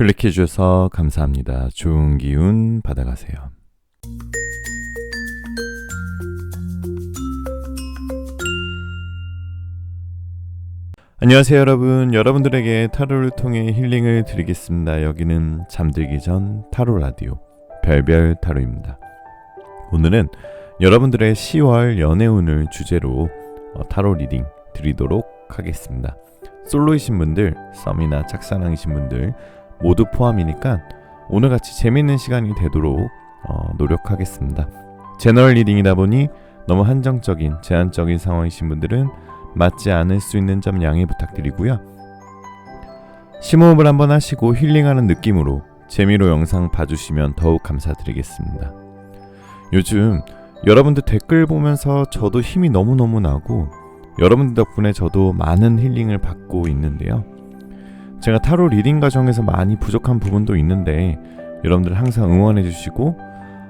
클릭해 주셔서 감사합니다. 좋은 기운 받아가세요. 안녕하세요 여러분. 여러분들에게 타로를 통해 힐링을 드리겠습니다. 여기는 잠들기 전 타로 라디오 별별 타로입니다. 오늘은 여러분들의 10월 연애운을 주제로 타로 리딩 드리도록 하겠습니다. 솔로이신 분들, 썸이나 짝사랑이신 분들 모두 포함이니까 오늘같이 재밌는 시간이 되도록 노력하겠습니다. 제너럴 리딩이다 보니 너무 한정적인, 제한적인 상황이신 분들은 맞지 않을 수 있는 점 양해 부탁드리고요. 심호흡을 한번 하시고 힐링하는 느낌으로 재미로 영상 봐주시면 더욱 감사드리겠습니다. 요즘 여러분들 댓글 보면서 저도 힘이 너무너무 나고 여러분들 덕분에 저도 많은 힐링을 받고 있는데요. 제가 타로 리딩 과정에서 많이 부족한 부분도 있는데 여러분들 항상 응원해 주시고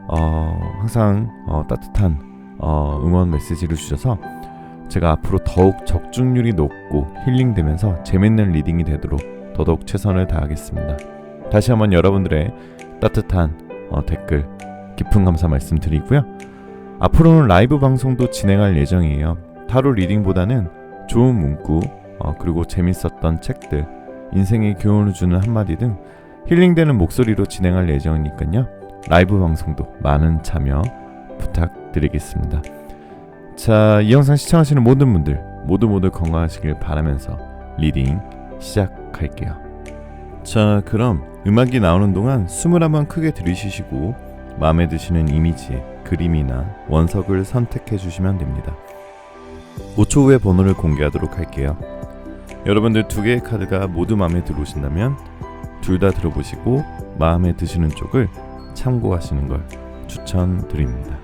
항상 따뜻한 응원 메시지를 주셔서 제가 앞으로 더욱 적중률이 높고 힐링되면서 재밌는 리딩이 되도록 더더욱 최선을 다하겠습니다. 다시 한번 여러분들의 따뜻한 댓글 깊은 감사 말씀드리고요. 앞으로는 라이브 방송도 진행할 예정이에요. 타로 리딩보다는 좋은 문구 그리고 재밌었던 책들, 인생의 교훈을 주는 한마디 등 힐링되는 목소리로 진행할 예정이니까요. 라이브 방송도 많은 참여 부탁드리겠습니다. 자, 이 영상 시청하시는 모든 분들 모두 건강하시길 바라면서 리딩 시작할게요. 자, 그럼 음악이 나오는 동안 숨을 한번 크게 들이쉬시고 마음에 드시는 이미지, 그림이나 원석을 선택해 주시면 됩니다. 5초 후에 번호를 공개하도록 할게요. 여러분들 두 개의 카드가 모두 마음에 들어오신다면 둘 다 들어보시고 마음에 드시는 쪽을 참고하시는 걸 추천드립니다.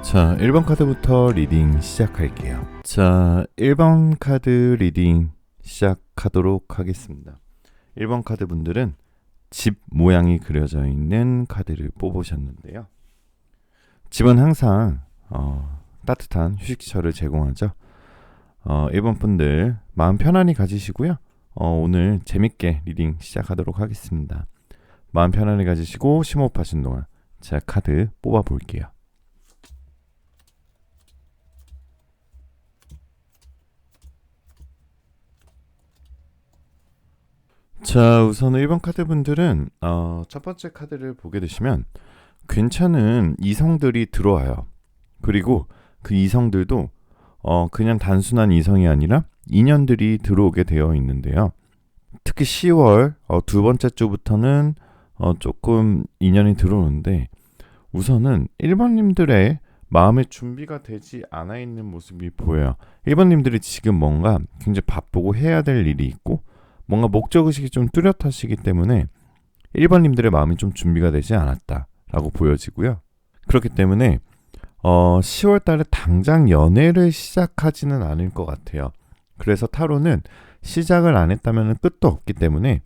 자, 1번 카드부터 리딩 시작할게요. 자, 1번 카드 리딩 시작하도록 하겠습니다. 1번 카드 분들은 집 모양이 그려져 있는 카드를 뽑으셨는데요. 집은 항상 따뜻한 휴식처를 제공하죠. 1번 분들 마음 편안히 가지시고요. 오늘 재밌게 리딩 시작하도록 하겠습니다. 마음 편안히 가지시고 심호흡하신 동안 제가 카드 뽑아 볼게요. 자, 우선 1번 카드 분들은 첫 번째 카드를 보게 되시면 괜찮은 이성들이 들어와요. 그리고 그 이성들도 그냥 단순한 이성이 아니라 인연들이 들어오게 되어 있는데요. 특히 10월 두 번째 주부터는 조금 인연이 들어오는데 우선은 1번님들의 마음의 준비가 되지 않아 있는 모습이 보여요. 1번님들이 지금 뭔가 굉장히 바쁘고 해야 될 일이 있고 뭔가 목적의식이 좀 뚜렷하시기 때문에 1번님들의 마음이 좀 준비가 되지 않았다라고 보여지고요. 그렇기 때문에 10월 달에 당장 연애를 시작하지는 않을 것 같아요. 그래서 타로는 시작을 안 했다면 끝도 없기 때문에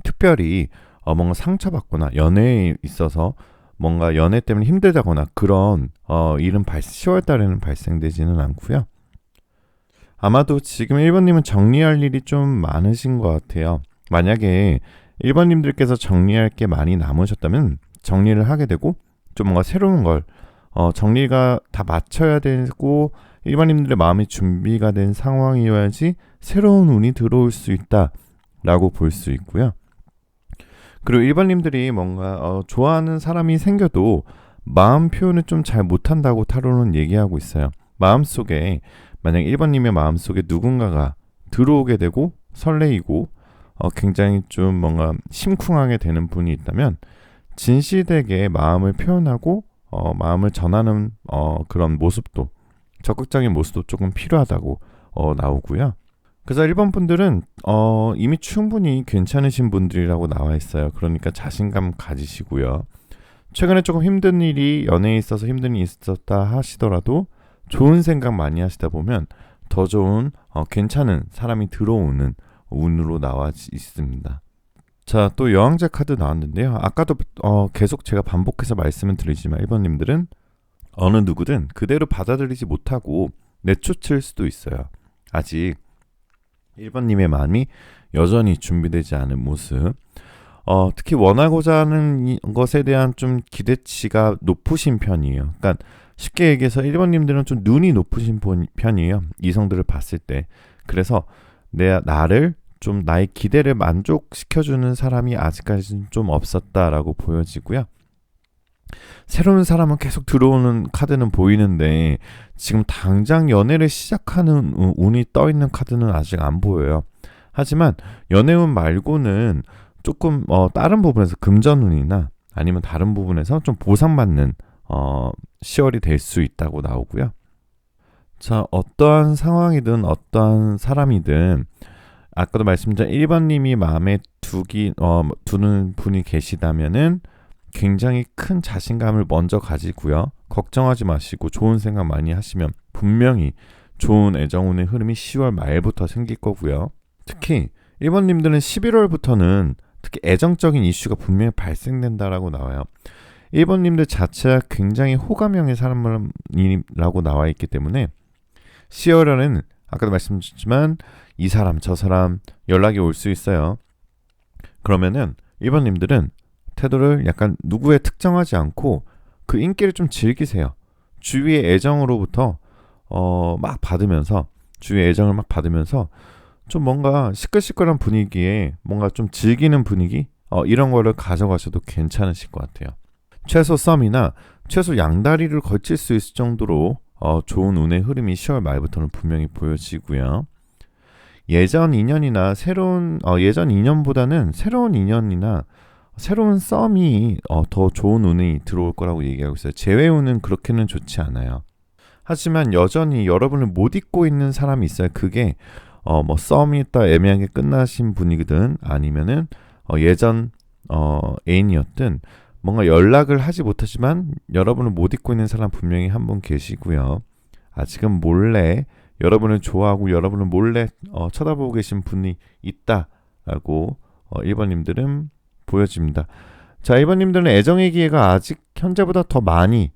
특별히 뭔가 상처받거나 연애에 있어서 뭔가 연애 때문에 힘들다거나 그런 일은 10월 달에는 발생되지는 않고요. 아마도 지금 1번님은 정리할 일이 좀 많으신 것 같아요. 만약에 1번님들께서 정리할 게 많이 남으셨다면 정리를 하게 되고 좀 뭔가 새로운 걸 정리가 다 맞춰야 되고 1번님들의 마음이 준비가 된 상황이어야지 새로운 운이 들어올 수 있다라고 볼 수 있고요. 그리고 1번님들이 뭔가 좋아하는 사람이 생겨도 마음 표현을 좀 잘 못한다고 타로는 얘기하고 있어요. 마음속에 만약 1번님의 마음속에 누군가가 들어오게 되고 설레이고 굉장히 좀 뭔가 심쿵하게 되는 분이 있다면 진실되게 마음을 표현하고 마음을 전하는 그런 모습도, 적극적인 모습도 조금 필요하다고 나오고요. 그래서 1번 분들은 이미 충분히 괜찮으신 분들이라고 나와 있어요. 그러니까 자신감 가지시고요. 최근에 조금 힘든 일이 연애에 있어서 힘든 일이 있었다 하시더라도 좋은 생각 많이 하시다 보면 더 좋은 괜찮은 사람이 들어오는 운으로 나와 있습니다. 자, 또 여왕제 카드 나왔는데요. 아까도 계속 제가 반복해서 말씀을 드리지만 1번님들은 어느 누구든 그대로 받아들이지 못하고 내쫓을 수도 있어요. 아직 1번님의 마음이 여전히 준비되지 않은 모습. 특히 원하고자 하는 것에 대한 좀 기대치가 높으신 편이에요. 그러니까 쉽게 얘기해서 1번님들은 좀 눈이 높으신 편이에요. 이성들을 봤을 때. 그래서 나를 좀 나의 기대를 만족시켜주는 사람이 아직까지는 좀 없었다라고 보여지고요. 새로운 사람은 계속 들어오는 카드는 보이는데 지금 당장 연애를 시작하는 운이 떠있는 카드는 아직 안 보여요. 하지만 연애운 말고는 조금 다른 부분에서 금전운이나 아니면 다른 부분에서 좀 보상받는 10월이 될 수 있다고 나오고요. 자, 어떠한 상황이든 어떠한 사람이든 아까도 말씀드린 1번님이 마음에 두는 분이 계시다면은 굉장히 큰 자신감을 먼저 가지고요. 걱정하지 마시고 좋은 생각 많이 하시면 분명히 좋은 애정운의 흐름이 10월 말부터 생길 거고요. 특히 1번님들은 11월부터는 특히 애정적인 이슈가 분명히 발생된다라고 나와요. 1번님들 자체가 굉장히 호감형의 사람이라고 나와 있기 때문에 10월에는 아까도 말씀드렸지만 이 사람 저 사람 연락이 올 수 있어요. 그러면은 1번님들은 태도를 약간 누구에 특정하지 않고 그 인기를 좀 즐기세요. 주위의 애정으로부터 막 받으면서 주위의 애정을 막 받으면서 좀 뭔가 시끌시끌한 분위기에 뭔가 좀 즐기는 분위기 이런 거를 가져가셔도 괜찮으실 것 같아요. 최소 썸이나 최소 양다리를 걸칠 수 있을 정도로 좋은 운의 흐름이 10월 말부터는 분명히 보여지고요. 예전 인연이나 예전 인연보다는 새로운 인연이나 새로운 썸이 더 좋은 운이 들어올 거라고 얘기하고 있어요. 재회 운은 그렇게는 좋지 않아요. 하지만 여전히 여러분을 못 잊고 있는 사람이 있어요. 그게 뭐 썸이 있다 애매하게 끝나신 분이든 아니면은 예전 애인이었든 뭔가 연락을 하지 못하지만 여러분을 못 잊고 있는 사람 분명히 한 분 계시고요. 아직은 몰래 여러분을 좋아하고 여러분을 몰래 쳐다보고 계신 분이 있다라고 1번님들은 보여집니다. 자, 1번님들은 애정의 기회가 아직 현재보다 더 많이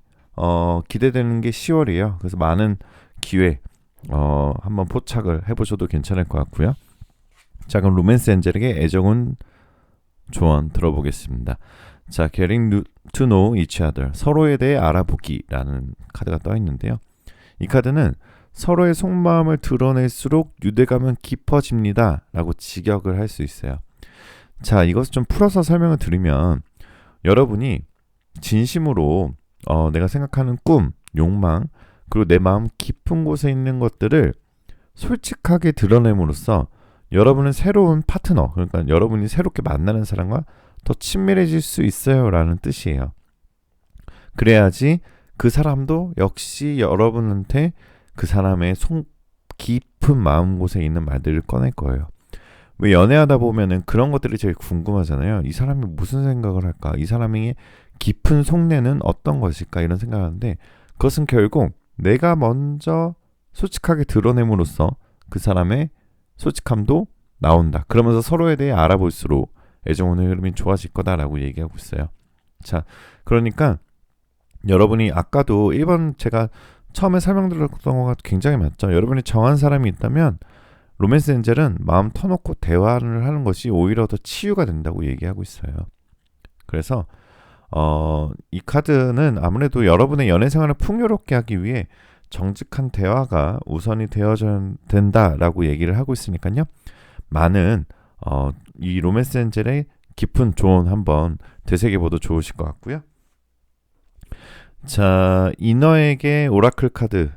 기대되는 게 10월이에요. 그래서 많은 기회 한번 포착을 해보셔도 괜찮을 것 같고요. 자, 그럼 로맨스 엔젤에게 애정은 조언 들어보겠습니다. 자, Getting to know each other, 서로에 대해 알아보기라는 카드가 떠 있는데요. 이 카드는 서로의 속마음을 드러낼수록 유대감은 깊어집니다 라고 직역을 할 수 있어요. 자, 이것을 좀 풀어서 설명을 드리면 여러분이 진심으로 내가 생각하는 꿈, 욕망, 그리고 내 마음 깊은 곳에 있는 것들을 솔직하게 드러냄으로써 여러분은 새로운 파트너, 그러니까 여러분이 새롭게 만나는 사람과 더 친밀해질 수 있어요 라는 뜻이에요. 그래야지 그 사람도 역시 여러분한테 그 사람의 속 깊은 마음곳에 있는 말들을 꺼낼 거예요. 왜 연애하다 보면은 그런 것들이 제일 궁금하잖아요. 이 사람이 무슨 생각을 할까? 이 사람의 깊은 속내는 어떤 것일까? 이런 생각을 하는데 그것은 결국 내가 먼저 솔직하게 드러냄으로써 그 사람의 솔직함도 나온다. 그러면서 서로에 대해 알아볼수록 애정운의 흐름이 좋아질 거다라고 얘기하고 있어요. 자, 그러니까 여러분이 아까도 1번 제가 처음에 설명드렸던 거가 굉장히 맞죠. 여러분이 정한 사람이 있다면 로맨스 엔젤은 마음 터놓고 대화를 하는 것이 오히려 더 치유가 된다고 얘기하고 있어요. 그래서 이 카드는 아무래도 여러분의 연애 생활을 풍요롭게 하기 위해 정직한 대화가 우선이 되어야 된다라고 얘기를 하고 있으니까요. 많은 이 로맨스 엔젤의 깊은 조언 한번 되새겨봐도 좋으실 것 같고요. 자, 이너에게 오라클 카드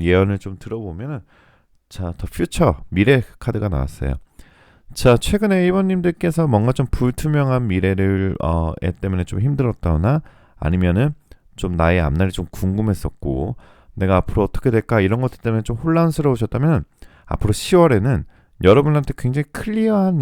예언을 좀 들어보면은 자, 더 퓨처 미래 카드가 나왔어요. 자, 최근에 1번님들께서 뭔가 좀 불투명한 미래를 애 때문에 좀 힘들었다거나 아니면은 좀 나의 앞날이 좀 궁금했었고 내가 앞으로 어떻게 될까 이런 것들 때문에 좀 혼란스러우셨다면 앞으로 10월에는 여러분한테 굉장히 클리어한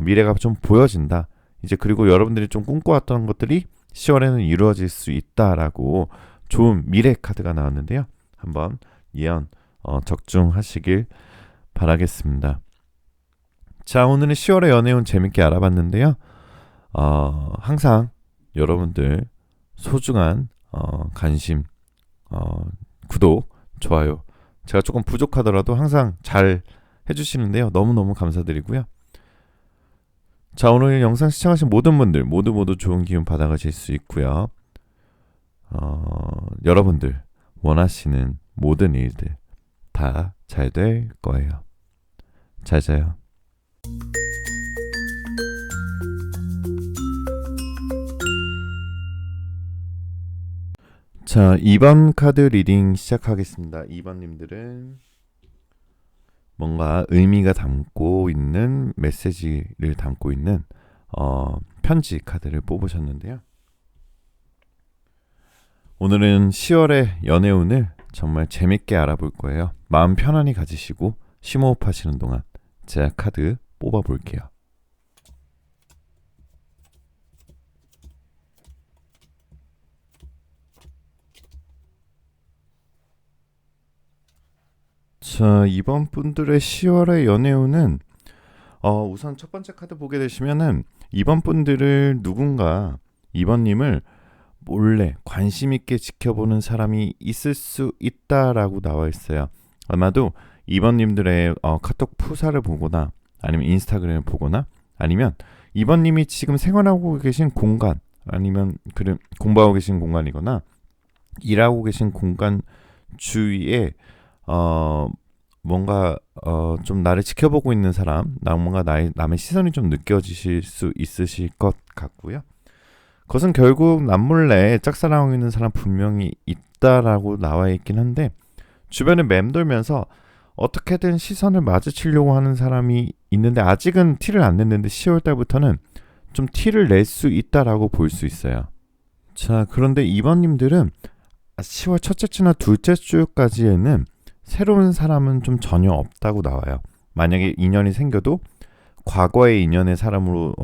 미래가 좀 보여진다. 이제 그리고 여러분들이 좀 꿈꿔왔던 것들이 10월에는 이루어질 수 있다라고 좋은 미래 카드가 나왔는데요. 한번 예언 적중하시길 바라겠습니다. 자, 오늘은 10월의 연애운 재밌게 알아봤는데요. 항상 여러분들 소중한 관심, 구독, 좋아요. 제가 조금 부족하더라도 항상 잘 해주시는데요. 너무너무 감사드리고요. 자, 오늘 영상 시청하신 모든 분들 모두 좋은 기운 받아가실 수 있고요. 여러분들 원하시는 모든 일들 다 잘 될 거예요. 잘 자요. 자, 2번 카드 리딩 시작하겠습니다. 2번님들은 뭔가 의미가 담고 있는 메시지를 담고 있는 편지 카드를 뽑으셨는데요. 오늘은 10월의 연애운을 정말 재밌게 알아볼 거예요. 마음 편안히 가지시고 심호흡 하시는 동안 제가 카드 뽑아볼게요. 자, 이번 분들의 10월의 연애운은 우선 첫 번째 카드 보게 되시면은 이번 분들을 누군가 이번님을 몰래 관심 있게 지켜보는 사람이 있을 수 있다라고 나와 있어요. 아마도 이번님들의 카톡 푸사를 보거나 아니면 인스타그램을 보거나 아니면 이번님이 지금 생활하고 계신 공간 아니면 공부하고 계신 공간이거나 일하고 계신 공간 주위에 뭔가 좀 나를 지켜보고 있는 사람, 뭔가 남의 시선이 좀 느껴지실 수 있으실 것 같고요. 그것은 결국 남몰래 짝사랑하고 있는 사람 분명히 있다라고 나와 있긴 한데 주변을 맴돌면서 어떻게든 시선을 마주치려고 하는 사람이 있는데 아직은 티를 안 냈는데 10월 달부터는 좀 티를 낼 수 있다라고 볼 수 있어요. 자, 그런데 이번님들은 10월 첫째 주나 둘째 주까지에는 새로운 사람은 좀 전혀 없다고 나와요. 만약에 인연이 생겨도 과거의 인연의 사람으로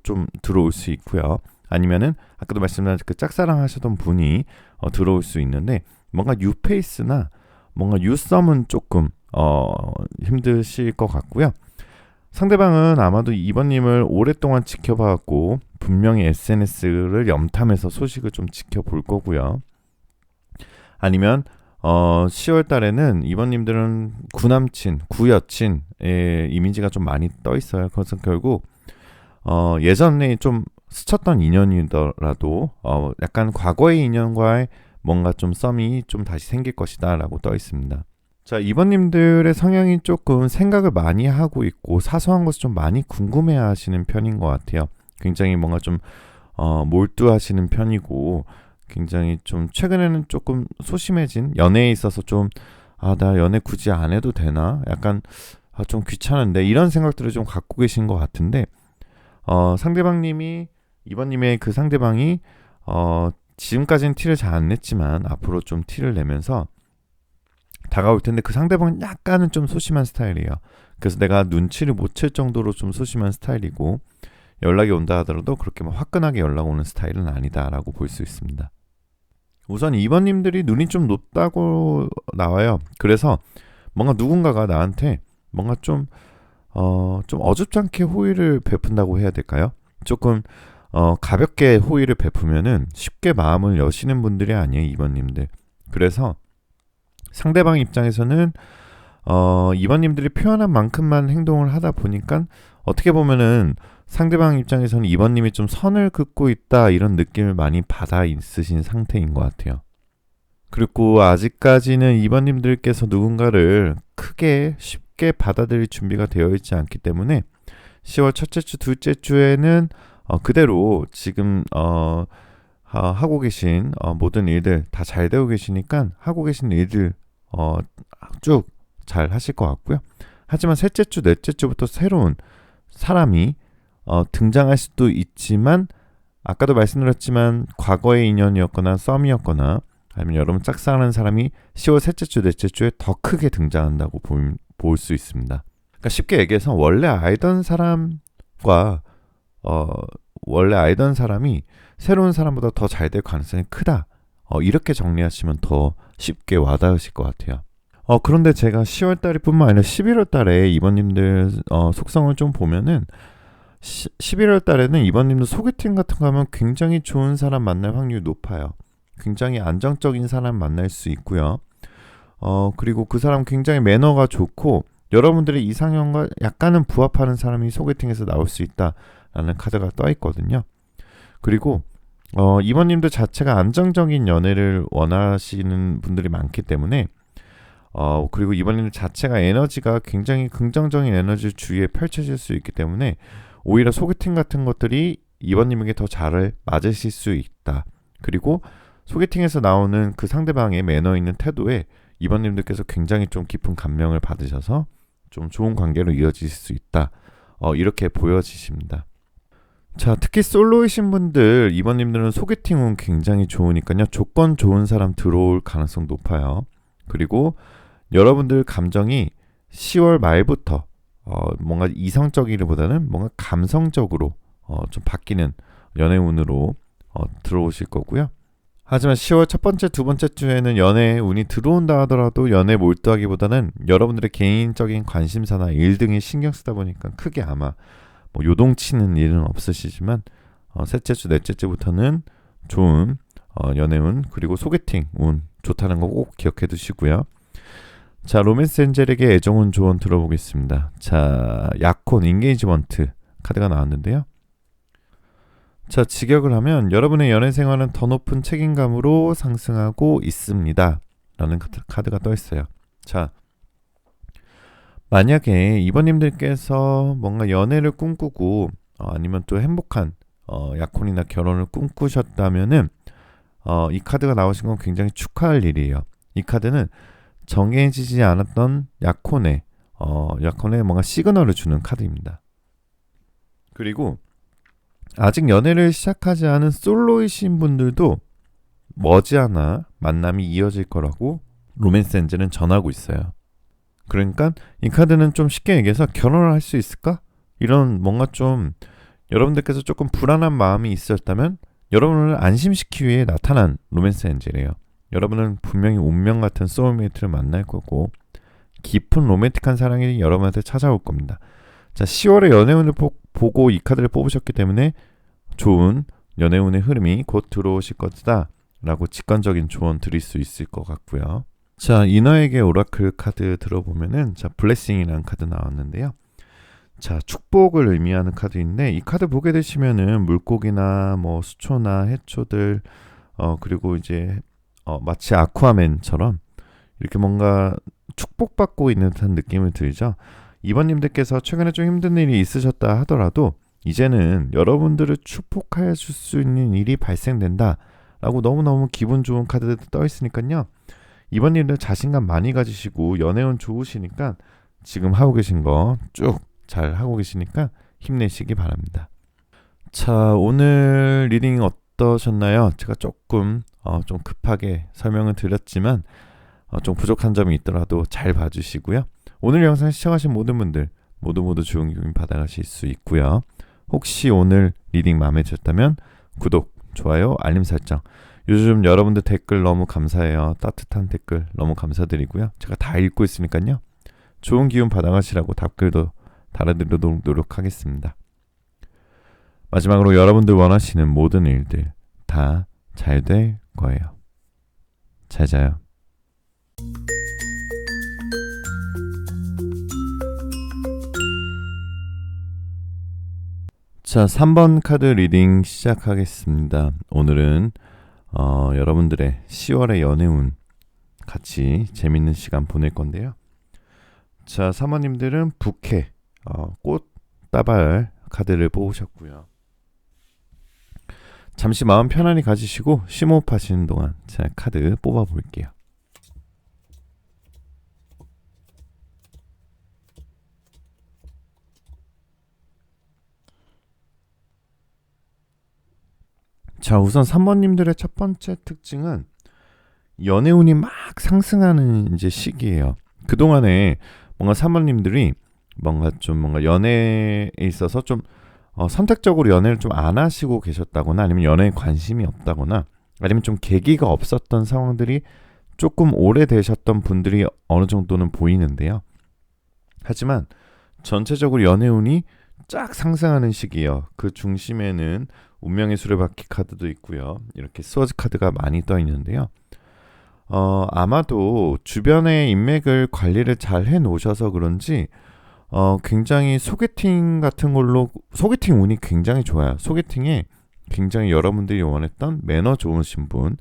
좀 들어올 수 있고요. 아니면은 아까도 말씀드린 그 짝사랑 하셨던 분이 들어올 수 있는데 뭔가 뉴페이스나 뭔가 뉴썸은 조금 힘드실 것 같고요. 상대방은 아마도 이번님을 오랫동안 지켜봐왔고 분명히 SNS를 염탐해서 소식을 좀 지켜볼 거고요. 아니면 10월 달에는 이번님들은 구남친, 구여친의 이미지가 좀 많이 떠 있어요. 그것은 결국 예전에 좀 스쳤던 인연이더라도 약간 과거의 인연과의 뭔가 좀 썸이 좀 다시 생길 것이다 라고 떠 있습니다. 자, 이번님들의 성향이 조금 생각을 많이 하고 있고 사소한 것을 좀 많이 궁금해 하시는 편인 것 같아요. 굉장히 뭔가 좀 몰두하시는 편이고 굉장히 좀 최근에는 조금 소심해진 연애에 있어서 좀 나 연애 굳이 안 해도 되나? 약간 좀 귀찮은데 이런 생각들을 좀 갖고 계신 것 같은데 상대방님이 이번님의 그 상대방이 지금까지는 티를 잘 안 냈지만 앞으로 좀 티를 내면서 다가올 텐데 그 상대방은 약간은 좀 소심한 스타일이에요. 그래서 내가 눈치를 못 챌 정도로 좀 소심한 스타일이고 연락이 온다 하더라도 그렇게 막 화끈하게 연락 오는 스타일은 아니다라고 볼 수 있습니다. 우선 2번님들이 눈이 좀 높다고 나와요. 그래서 뭔가 누군가가 나한테 뭔가 좀 어줍지 않게 호의를 베푼다고 해야 될까요? 조금 가볍게 호의를 베푸면은 쉽게 마음을 여시는 분들이 아니에요, 2번님들. 그래서 상대방 입장에서는 2번님들이 표현한 만큼만 행동을 하다 보니까 어떻게 보면은 상대방 입장에서는 2번님이 좀 선을 긋고 있다 이런 느낌을 많이 받아 있으신 상태인 것 같아요. 그리고 아직까지는 2번님들께서 누군가를 크게 쉽게 받아들일 준비가 되어 있지 않기 때문에 10월 첫째 주, 둘째 주에는 그대로 지금 하고 계신 모든 일들 다 잘 되고 계시니까 하고 계신 일들 쭉 잘 하실 것 같고요. 하지만 셋째 주, 넷째 주부터 새로운 사람이 등장할 수도 있지만 아까도 말씀드렸지만 과거의 인연이었거나 썸이었거나 아니면 여러분 짝사랑하는 사람이 10월 셋째 주, 넷째 주에 더 크게 등장한다고 볼 수 있습니다. 그러니까 쉽게 얘기해서 원래 알던 사람과 원래 알던 사람이 새로운 사람보다 더 잘 될 가능성이 크다. 이렇게 정리하시면 더 쉽게 와닿으실 것 같아요. 그런데 제가 10월 달이 뿐만 아니라 11월 달에 이번님들 속성을 좀 보면은 11월 달에는 이번님들 소개팅 같은 거 하면 굉장히 좋은 사람 만날 확률이 높아요. 굉장히 안정적인 사람 만날 수 있고요. 그리고 그 사람 굉장히 매너가 좋고 여러분들의 이상형과 약간은 부합하는 사람이 소개팅에서 나올 수 있다라는 카드가 떠 있거든요. 그리고 이번님들 자체가 안정적인 연애를 원하시는 분들이 많기 때문에 그리고 이번님들 자체가 에너지가 굉장히 긍정적인 에너지 주위에 펼쳐질 수 있기 때문에 오히려 소개팅 같은 것들이 이번님에게 더 잘 맞으실 수 있다. 그리고 소개팅에서 나오는 그 상대방의 매너 있는 태도에 이번님들께서 굉장히 좀 깊은 감명을 받으셔서 좀 좋은 관계로 이어질 수 있다. 이렇게 보여지십니다. 자, 특히 솔로이신 분들 이번님들은 소개팅 운 굉장히 좋으니까요. 조건 좋은 사람 들어올 가능성 높아요. 그리고 여러분들 감정이 10월 말부터 뭔가 이성적이기보다는 뭔가 감성적으로 좀 바뀌는 연애운으로 들어오실 거고요. 하지만 10월 첫 번째, 두 번째 주에는 연애 운이 들어온다 하더라도 연애 몰두하기보다는 여러분들의 개인적인 관심사나 일 등에 신경 쓰다 보니까 크게 아마 뭐 요동치는 일은 없으시지만 셋째 주, 넷째 주부터는 좋은 연애운 그리고 소개팅 운 좋다는 거 꼭 기억해 두시고요. 자, 로맨스 엔젤에게 애정운 조언 들어보겠습니다. 자, 약혼 인게이지먼트 카드가 나왔는데요. 자, 직역을 하면 여러분의 연애 생활은 더 높은 책임감으로 상승하고 있습니다. 라는 카드가 떠 있어요. 자, 만약에 이번님들께서 뭔가 연애를 꿈꾸고 아니면 또 행복한 약혼이나 결혼을 꿈꾸셨다면은 이 카드가 나오신 건 굉장히 축하할 일이에요. 이 카드는 정해지지 않았던 약혼에 뭔가 시그널을 주는 카드입니다. 그리고 아직 연애를 시작하지 않은 솔로이신 분들도 머지않아 만남이 이어질 거라고 로맨스 엔젤은 전하고 있어요. 그러니까 이 카드는 좀 쉽게 얘기해서 결혼을 할 수 있을까? 이런 뭔가 좀 여러분들께서 조금 불안한 마음이 있었다면 여러분을 안심시키기 위해 나타난 로맨스 엔젤이에요. 여러분은 분명히 운명 같은 소울메이트를 만날 거고 깊은 로맨틱한 사랑이 여러분한테 찾아올 겁니다. 자, 10월에 연애운을 보고 이 카드를 뽑으셨기 때문에 좋은 연애운의 흐름이 곧 들어오실 것이다 라고 직관적인 조언 드릴 수 있을 것 같고요. 자, 이너에게 오라클 카드 들어보면은 자, 블레싱이라는 카드 나왔는데요. 자, 축복을 의미하는 카드인데 이 카드 보게 되시면은 물고기나 뭐 수초나 해초들 그리고 이제 마치 아쿠아맨처럼 이렇게 뭔가 축복받고 있는 듯한 느낌을 들죠. 이번님들께서 최근에 좀 힘든 일이 있으셨다 하더라도 이제는 여러분들을 축복해 줄 수 있는 일이 발생된다 라고 너무너무 기분 좋은 카드들 떠 있으니까요. 이번님들 자신감 많이 가지시고 연애운 좋으시니까 지금 하고 계신 거 쭉 잘 하고 계시니까 힘내시기 바랍니다. 자, 오늘 리딩 어떠셨나요? 제가 조금 좀 급하게 설명을 드렸지만 좀 부족한 점이 있더라도 잘 봐주시고요. 오늘 영상 시청하신 모든 분들 모두 좋은 기운 받아가실 수 있고요. 혹시 오늘 리딩 마음에 드셨다면 구독, 좋아요, 알림 설정. 요즘 여러분들 댓글 너무 감사해요. 따뜻한 댓글 너무 감사드리고요. 제가 다 읽고 있으니까요. 좋은 기운 받아가시라고 답글도 달아드리도록 노력하겠습니다. 마지막으로 여러분들 원하시는 모든 일들 다 잘 될 거예요. 잘 자요. 자, 3번 카드 리딩 시작하겠습니다. 오늘은 여러분들의 10월의 연애운 같이 재밌는 시간 보낼 건데요. 자, 사모님들은 부케, 꽃다발 카드를 뽑으셨고요. 잠시 마음 편안히 가지시고 심호흡하시는 동안 제가 카드 뽑아볼게요. 자, 우선 3번님들의 첫 번째 특징은 연애운이 막 상승하는 이제 시기예요. 그동안에 뭔가 3번님들이 뭔가 연애에 있어서 좀 선택적으로 연애를 좀 안 하시고 계셨다거나, 아니면 연애에 관심이 없다거나, 아니면 좀 계기가 없었던 상황들이 조금 오래되셨던 분들이 어느 정도는 보이는데요. 하지만 전체적으로 연애운이 쫙 상승하는 시기예요. 그 중심에는 운명의 수레바퀴 카드도 있고요. 이렇게 스워즈 카드가 많이 떠 있는데요. 아마도 주변의 인맥을 관리를 잘 해놓으셔서 그런지 굉장히 소개팅 같은 걸로, 소개팅 운이 굉장히 좋아요. 소개팅에 굉장히 여러분들이 원했던 매너 좋으신 분,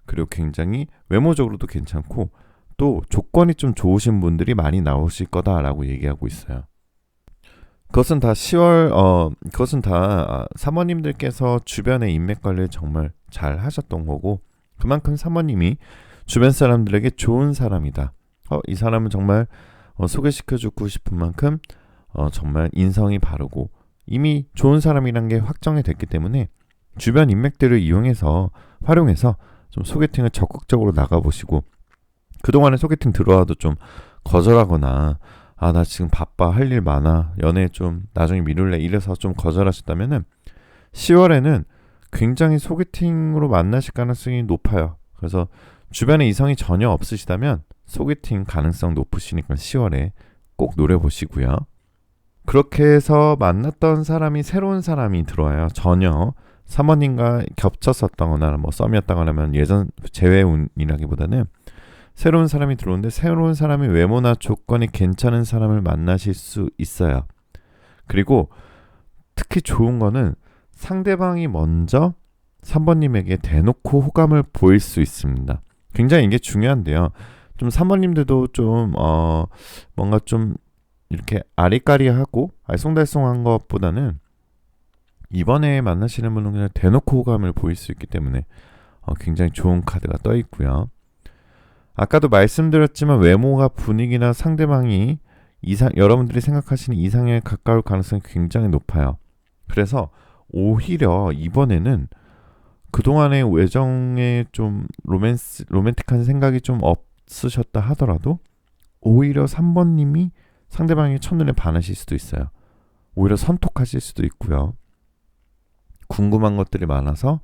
그리고 굉장히 외모적으로도 괜찮고 또 조건이 좀 좋으신 분들이 많이 나오실 거다라고 얘기하고 있어요. 그것은 다 사모님들께서 주변의 인맥 관리를 정말 잘 하셨던 거고, 그만큼 사모님이 주변 사람들에게 좋은 사람이다. 이 사람은 정말 소개시켜주고 싶은 만큼 정말 인성이 바르고 이미 좋은 사람이란 게 확정이 됐기 때문에 주변 인맥들을 활용해서 좀 소개팅을 적극적으로 나가보시고, 그동안에 소개팅 들어와도 좀 거절하거나 나 지금 바빠, 할 일 많아, 연애 좀 나중에 미룰래, 이래서 좀 거절하셨다면은 10월에는 굉장히 소개팅으로 만나실 가능성이 높아요. 그래서 주변에 이성이 전혀 없으시다면 소개팅 가능성 높으시니까 10월에 꼭 노려보시고요. 그렇게 해서 만났던 사람이 새로운 사람이 들어와요. 전혀 사모님과 겹쳤었다거나 뭐 썸이었다거나 하면 예전 재회운이라기보다는 새로운 사람이 들어오는데, 새로운 사람이 외모나 조건이 괜찮은 사람을 만나실 수 있어요. 그리고 특히 좋은 거는 상대방이 먼저 3번님에게 대놓고 호감을 보일 수 있습니다. 굉장히 이게 중요한데요. 좀 3번님들도 좀 뭔가 좀 이렇게 아리까리하고 알쏭달쏭한 것보다는 이번에 만나시는 분은 그냥 대놓고 호감을 보일 수 있기 때문에 굉장히 좋은 카드가 떠 있고요. 아까도 말씀드렸지만 외모가 분위기나 상대방이 여러분들이 생각하시는 이상형에 가까울 가능성이 굉장히 높아요. 그래서 오히려 이번에는 그동안의 외정에 좀 로맨틱한 생각이 좀 없으셨다 하더라도 오히려 3번님이 상대방의 첫눈에 반하실 수도 있어요. 오히려 선톡하실 수도 있고요. 궁금한 것들이 많아서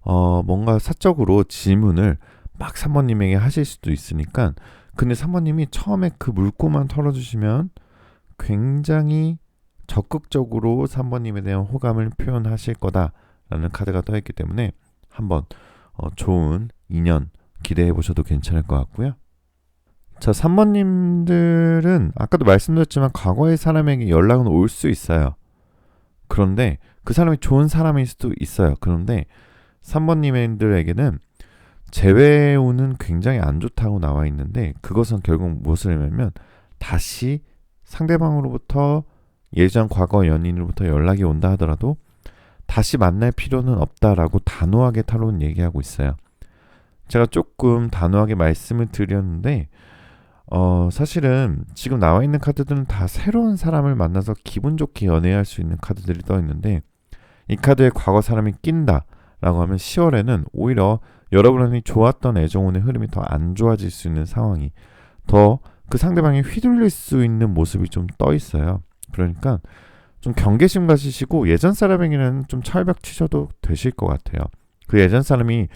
뭔가 사적으로 질문을 막 3번님에게 하실 수도 있으니까, 근데 3번님이 처음에 그 물꼬만 털어주시면 굉장히 적극적으로 3번님에 대한 호감을 표현하실 거다라는 카드가 떠있기 때문에 한번 좋은 인연 기대해 보셔도 괜찮을 것 같고요. 자, 3번님들은 아까도 말씀드렸지만 과거의 사람에게 연락은 올 수 있어요. 그런데 그 사람이 좋은 사람일 수도 있어요. 그런데 3번님들에게는 재회운은 굉장히 안 좋다고 나와 있는데, 그것은 결국 무엇을 의미하면 다시 상대방으로부터 예전 과거 연인으로부터 연락이 온다 하더라도 다시 만날 필요는 없다라고 단호하게 타로는 얘기하고 있어요. 제가 조금 단호하게 말씀을 드렸는데 사실은 지금 나와 있는 카드들은 다 새로운 사람을 만나서 기분 좋게 연애할 수 있는 카드들이 떠 있는데, 이 카드에 과거 사람이 낀다 라고 하면 10월에는 오히려 여러분이 좋았던 애정운의 흐름이 더 안 좋아질 수 있는 상황이, 더 그 상대방이 휘둘릴 수 있는 모습이 좀 떠 있어요. 그러니까 좀 경계심 가지시고 예전 사람에게는 좀 철벽 치셔도 되실 것 같아요. 그 예전 사람이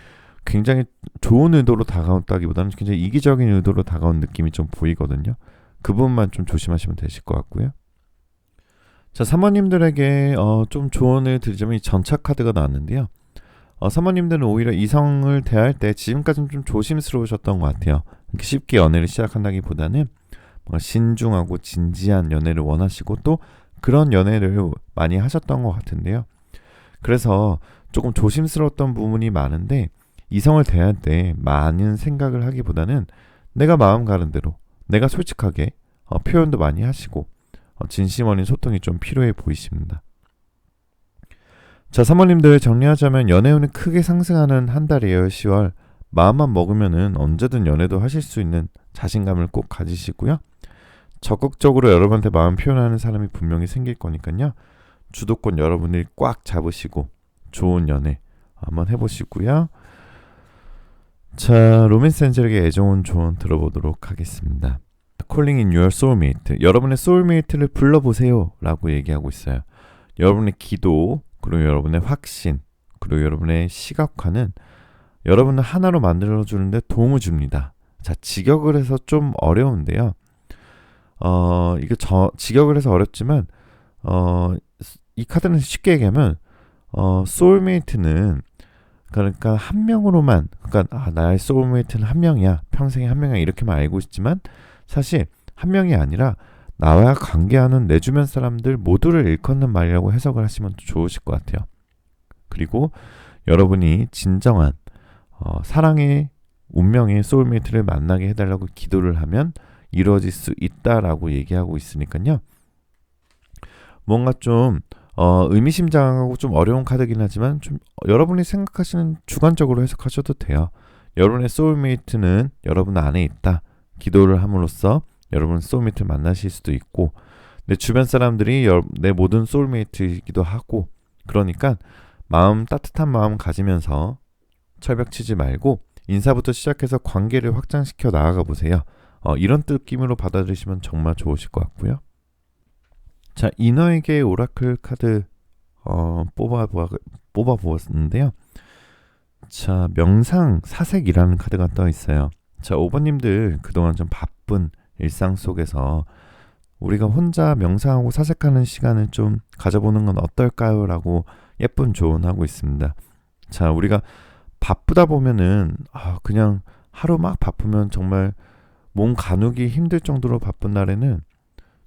굉장히 좋은 의도로 다가온다기보다는 굉장히 이기적인 의도로 다가온 느낌이 좀 보이거든요. 그 부분만 좀 조심하시면 되실 것 같고요. 자, 사모님들에게 좀 조언을 드리자면 이 전차 카드가 나왔는데요. 사모님들은 오히려 이성을 대할 때 지금까지는 좀 조심스러우셨던 것 같아요. 이렇게 쉽게 연애를 시작한다기보다는 뭔가 신중하고 진지한 연애를 원하시고 또 그런 연애를 많이 하셨던 것 같은데요. 그래서 조금 조심스러웠던 부분이 많은데, 이성을 대할 때 많은 생각을 하기보다는 내가 마음 가는 대로 내가 솔직하게 표현도 많이 하시고 진심 어린 소통이 좀 필요해 보이십니다. 자, 사모님들 정리하자면 연애운이 크게 상승하는 한 달이에요. 10월. 마음만 먹으면은 언제든 연애도 하실 수 있는 자신감을 꼭 가지시고요. 적극적으로 여러분한테 마음 표현하는 사람이 분명히 생길 거니까요. 주도권 여러분들이 꽉 잡으시고 좋은 연애 한번 해보시고요. 자, 로맨스 엔젤에게 애정은 조언 들어보도록 하겠습니다. Calling in your soulmate. 여러분의 소울메이트를 불러보세요 라고 얘기하고 있어요. 여러분의 기도, 그리고 여러분의 확신, 그리고 여러분의 시각화는 여러분을 하나로 만들어주는데 도움을 줍니다. 자, 직역을 해서 좀 어려운데요. 직역을 해서 어렵지만, 이 카드는 쉽게 얘기하면, 소울메이트는, 그러니까 한 명으로만, 그러니까, 나의 소울메이트는 한 명이야. 평생에 한 명이야. 이렇게만 알고 있지만, 사실 한 명이 아니라, 나와 관계하는 내 주변 사람들 모두를 일컫는 말이라고 해석을 하시면 좋으실 것 같아요. 그리고 여러분이 진정한 사랑의 운명의 소울메이트를 만나게 해달라고 기도를 하면 이루어질 수 있다라고 얘기하고 있으니까요. 뭔가 좀 의미심장하고 좀 어려운 카드긴 하지만 좀 여러분이 생각하시는 주관적으로 해석하셔도 돼요. 여러분의 소울메이트는 여러분 안에 있다. 기도를 함으로써 여러분 소울메이트를 만나실 수도 있고 내 주변 사람들이 내 모든 소울메이트이기도 하고 그러니까 따뜻한 마음 가지면서 철벽 치지 말고 인사부터 시작해서 관계를 확장시켜 나아가 보세요. 이런 느낌으로 받아들이시면 정말 좋으실 것 같고요. 자, 이너에게 오라클 카드 뽑아보았는데요. 자, 명상 사색이라는 카드가 떠 있어요. 자, 5번님들 그동안 좀 바쁜 일상 속에서 우리가 혼자 명상하고 사색하는 시간을 좀 가져보는 건 어떨까요? 라고 예쁜 조언하고 있습니다. 자, 우리가 바쁘다 보면은 그냥 하루 막 바쁘면 정말 몸 가누기 힘들 정도로 바쁜 날에는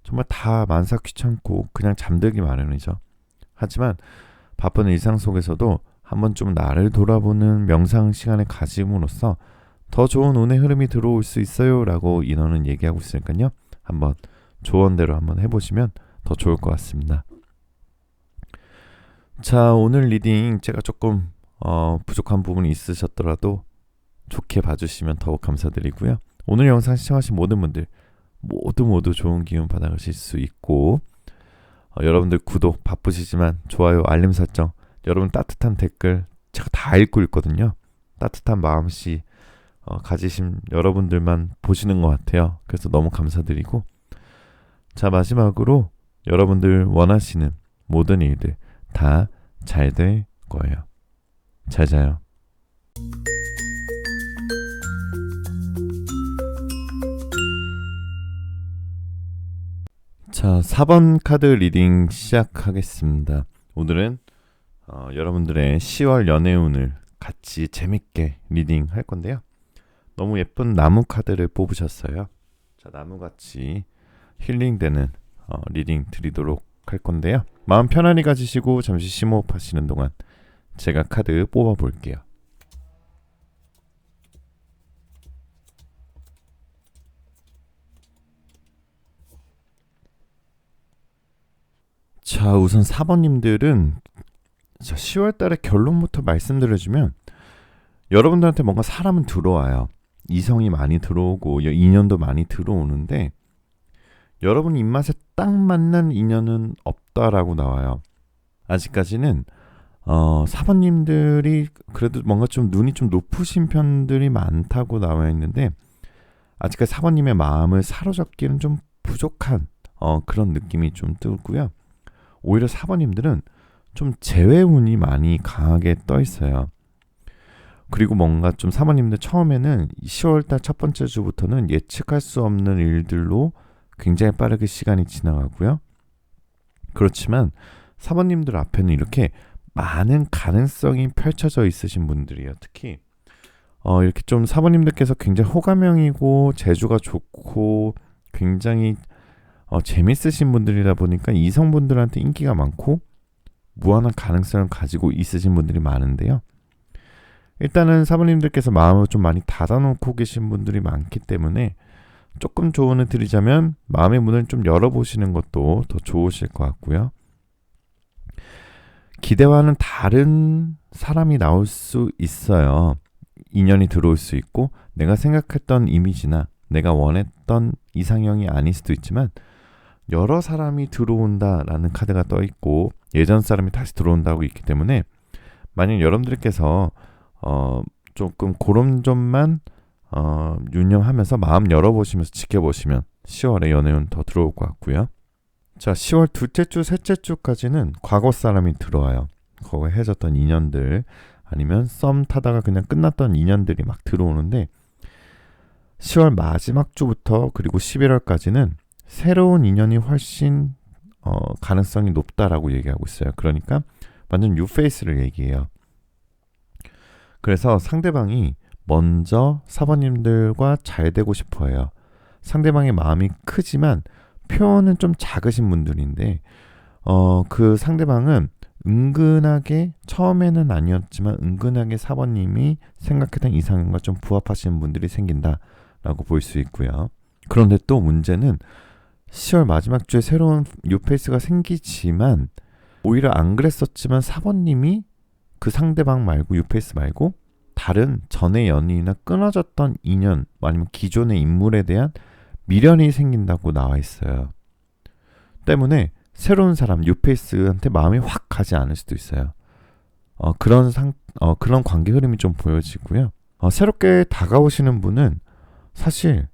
정말 다 만사 귀찮고 그냥 잠들기 마련이죠. 하지만 바쁜 일상 속에서도 한번 좀 나를 돌아보는 명상 시간을 가짐으로써 더 좋은 운의 흐름이 들어올 수 있어요 라고 인원은 얘기하고 있으니까요. 한번 조언대로 한번 해보시면 더 좋을 것 같습니다. 자, 오늘 리딩 제가 조금 부족한 부분이 있으셨더라도 좋게 봐주시면 더욱 감사드리고요. 오늘 영상 시청하신 모든 분들 모두 좋은 기운 받아가실 수 있고 여러분들 구독 바쁘시지만 좋아요 알림 설정 여러분 따뜻한 댓글 제가 다 읽고 있거든요. 따뜻한 마음씨 가지신 여러분들만 보시는 것 같아요. 그래서 너무 감사드리고 자, 마지막으로 여러분들 원하시는 모든 일들 다 잘 될 거예요. 잘 자요. 자, 4번 카드 리딩 시작하겠습니다. 오늘은 여러분들의 10월 연애운을 같이 재밌게 리딩 할 건데요. 너무 예쁜 나무 카드를 뽑으셨어요. 자, 나무같이 힐링되는 리딩 드리도록 할 건데요. 마음 편안히 가지시고 잠시 심호흡하시는 동안 제가 카드 뽑아 볼게요. 자, 우선 4번님들은 10월 달에 결론부터 말씀드려주면 여러분들한테 뭔가 사람은 들어와요. 이성이 많이 들어오고 인연도 많이 들어오는데 여러분 입맛에 딱 맞는 인연은 없다라고 나와요. 아직까지는 4번님들이 그래도 뭔가 좀 눈이 좀 높으신 편들이 많다고 나와 있는데 아직까지 4번님의 마음을 사로잡기는 좀 부족한 그런 느낌이 좀 들고요. 오히려 4번님들은 좀 재회운이 많이 강하게 떠 있어요. 그리고 뭔가 좀 4번님들 처음에는 10월달 첫 번째 주부터는 예측할 수 없는 일들로 굉장히 빠르게 시간이 지나가고요. 그렇지만 4번님들 앞에는 이렇게 많은 가능성이 펼쳐져 있으신 분들이에요. 특히 이렇게 좀 4번님들께서 굉장히 호감형이고 재주가 좋고 굉장히 재밌으신 분들이다 보니까 이성분들한테 인기가 많고 무한한 가능성을 가지고 있으신 분들이 많은데요. 일단은 4번님들께서 마음을 좀 많이 닫아놓고 계신 분들이 많기 때문에 조금 조언을 드리자면 마음의 문을 좀 열어보시는 것도 더 좋으실 것 같고요. 기대와는 다른 사람이 나올 수 있어요. 인연이 들어올 수 있고 내가 생각했던 이미지나 내가 원했던 이상형이 아닐 수도 있지만 여러 사람이 들어온다라는 카드가 떠 있고 예전 사람이 다시 들어온다고 있기 때문에 만약 여러분들께서 조금 그런 점만 유념하면서 마음 열어보시면서 지켜보시면 10월에 연애운 더 들어올 것 같고요. 자, 10월 둘째 주, 셋째 주까지는 과거 사람이 들어와요. 거기에 헤어졌던 인연들 아니면 썸 타다가 그냥 끝났던 인연들이 막 들어오는데 10월 마지막 주부터 그리고 11월까지는 새로운 인연이 훨씬 가능성이 높다라고 얘기하고 있어요. 그러니까 완전 뉴페이스를 얘기해요. 그래서 상대방이 먼저 사모님들과 잘 되고 싶어 해요. 상대방의 마음이 크지만 표현은 좀 작으신 분들인데 그 상대방은 은근하게 처음에는 아니었지만 은근하게 사모님이 생각했던 이상형과 좀 부합하시는 분들이 생긴다라고 볼 수 있고요. 그런데 또 문제는 10월 마지막 주에 새로운 뉴페이스가 생기지만 오히려 안 그랬었지만 사모님이 그 상대방 말고 뉴페이스 말고 다른 전의 연인이나 끊어졌던 인연 아니면 기존의 인물에 대한 미련이 생긴다고 나와 있어요. 때문에 새로운 사람 뉴페이스한테 마음이 확 가지 않을 수도 있어요. 그런 관계 흐름이 좀 보여지고요. 새롭게 다가오시는 분은 사실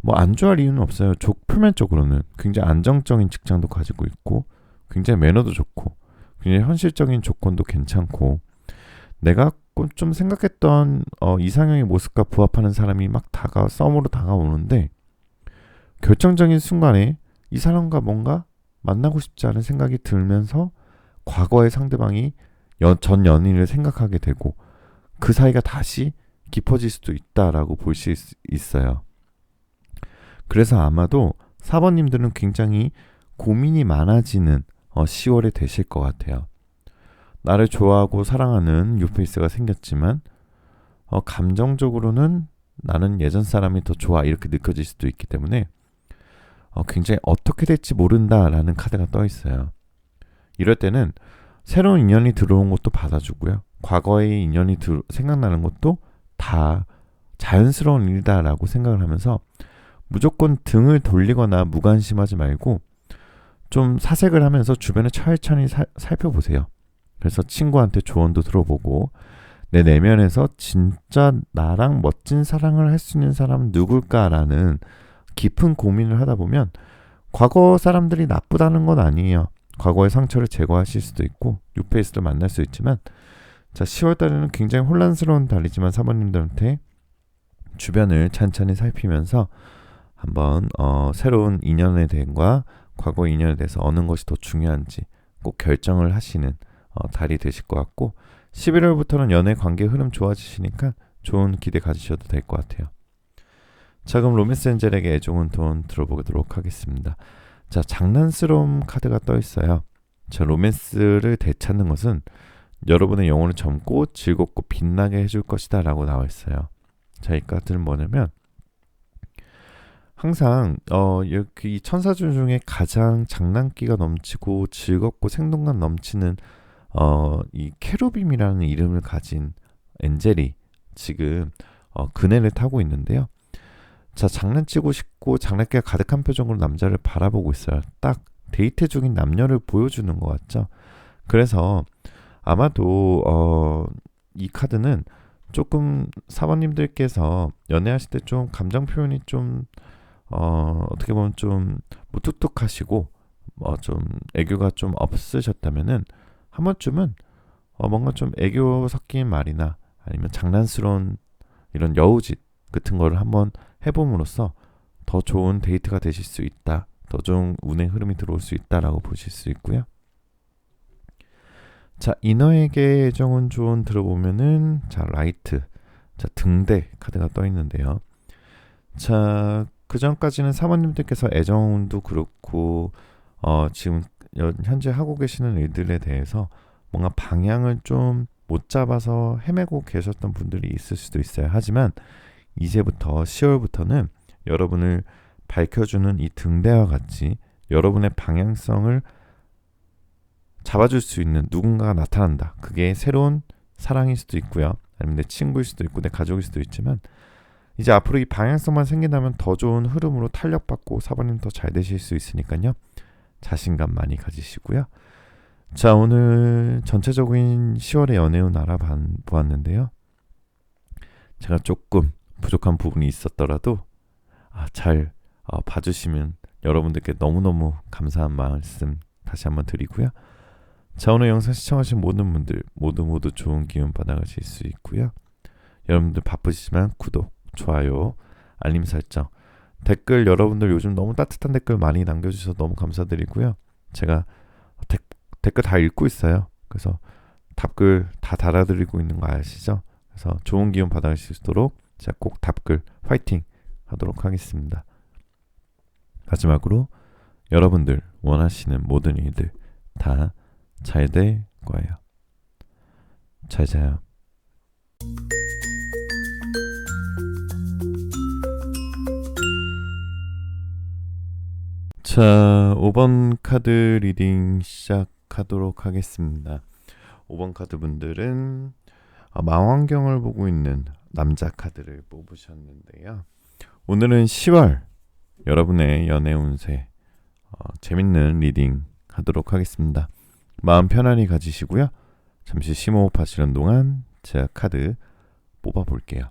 뭐 안 좋아할 이유는 없어요. 표면적으로는 굉장히 안정적인 직장도 가지고 있고 굉장히 매너도 좋고 굉장히 현실적인 조건도 괜찮고 내가 좀 생각했던 이상형의 모습과 부합하는 사람이 막 썸으로 다가오는데 결정적인 순간에 이 사람과 뭔가 만나고 싶지 않은 생각이 들면서 과거의 상대방이 전 연인을 생각하게 되고 그 사이가 다시 깊어질 수도 있다라고 볼 수 있어요. 그래서 아마도 사번님들은 굉장히 고민이 많아지는 10월이 되실 것 같아요. 나를 좋아하고 사랑하는 뉴페이스가 생겼지만 감정적으로는 나는 예전 사람이 더 좋아 이렇게 느껴질 수도 있기 때문에 굉장히 어떻게 될지 모른다라는 카드가 떠 있어요. 이럴 때는 새로운 인연이 들어온 것도 받아주고요. 과거의 인연이 생각나는 것도 다 자연스러운 일이다라고 생각을 하면서 무조건 등을 돌리거나 무관심하지 말고 좀 사색을 하면서 주변을 천천히 살펴보세요. 그래서 친구한테 조언도 들어보고 내 내면에서 진짜 나랑 멋진 사랑을 할 수 있는 사람은 누굴까라는 깊은 고민을 하다 보면 과거 사람들이 나쁘다는 건 아니에요. 과거의 상처를 제거하실 수도 있고 뉴페이스를 만날 수 있지만 자 10월 달에는 굉장히 혼란스러운 달이지만 사모님들한테 주변을 찬찬히 살피면서 한번 새로운 인연에 대해서 과거 인연에 대해서 어느 것이 더 중요한지 꼭 결정을 하시는 달이 되실 것 같고 11월부터는 연애 관계 흐름 좋아지시니까 좋은 기대 가지셔도 될 것 같아요. 자, 그럼 로맨스 엔젤에게 애정은 돈 들어보도록 하겠습니다. 자, 장난스러움 카드가 떠 있어요. 자, 로맨스를 되찾는 것은 여러분의 영혼을 젊고 즐겁고 빛나게 해줄 것이다 라고 나와 있어요. 자, 이 카드는 뭐냐면 항상 이 천사들 중에 가장 장난기가 넘치고 즐겁고 생동감 넘치는 이 케루빔이라는 이름을 가진 엔젤이 지금 그네를 타고 있는데요. 자, 장난치고 싶고 장난기가 가득한 표정으로 남자를 바라보고 있어요. 딱 데이트 중인 남녀를 보여주는 것 같죠. 그래서 아마도 이 카드는 조금 사모님들께서 연애하실 때 좀 감정 표현이 좀 어떻게 보면 좀 무뚝뚝하시고 좀 애교가 좀 없으셨다면은 한 번쯤은 뭔가 좀 애교 섞인 말이나 아니면 장난스러운 이런 여우짓 같은 거를 한번 해봄으로써 더 좋은 데이트가 되실 수 있다. 더 좋은 운의 흐름이 들어올 수 있다라고 보실 수 있고요. 자, 이너에게 애정은 좋은 들어보면은 자, 라이트. 자, 등대 카드가 떠 있는데요. 자, 그 전까지는 사모님들께서 애정운도 그렇고 지금 현재 하고 계시는 일들에 대해서 뭔가 방향을 좀 못 잡아서 헤매고 계셨던 분들이 있을 수도 있어요. 하지만 이제부터 10월부터는 여러분을 밝혀주는 이 등대와 같이 여러분의 방향성을 잡아줄 수 있는 누군가가 나타난다. 그게 새로운 사랑일 수도 있고요. 아니면 내 친구일 수도 있고 내 가족일 수도 있지만 이제 앞으로 이 방향성만 생긴다면 더 좋은 흐름으로 탄력받고 사모님 더 잘 되실 수 있으니까요. 자신감 많이 가지시고요. 자, 오늘 전체적인 10월의 연애운 알아보았는데요. 제가 조금 부족한 부분이 있었더라도 잘 봐주시면 여러분들께 너무너무 감사한 말씀 다시 한번 드리고요. 자, 오늘 영상 시청하신 모든 분들 모두 좋은 기운 받아가실 수 있고요. 여러분들 바쁘시지만 구독, 좋아요, 알림 설정, 댓글 여러분들 요즘 너무 따뜻한 댓글 많이 남겨주셔서 너무 감사드리고요. 제가 댓글 다 읽고 있어요. 그래서 답글 다 달아드리고 있는 거 아시죠? 그래서 좋은 기운 받아가실 수 있도록 제가 꼭 답글 화이팅 하도록 하겠습니다. 마지막으로 여러분들 원하시는 모든 일들 다 잘 될 거예요. 잘 자요. 자, 5번 카드 리딩 시작하도록 하겠습니다. 5번 카드 분들은 망원경을 보고 있는 남자 카드를 뽑으셨는데요. 오늘은 10월 여러분의 연애 운세 재밌는 리딩 하도록 하겠습니다. 마음 편안히 가지시고요. 잠시 심호흡하시는 동안 제가 카드 뽑아볼게요.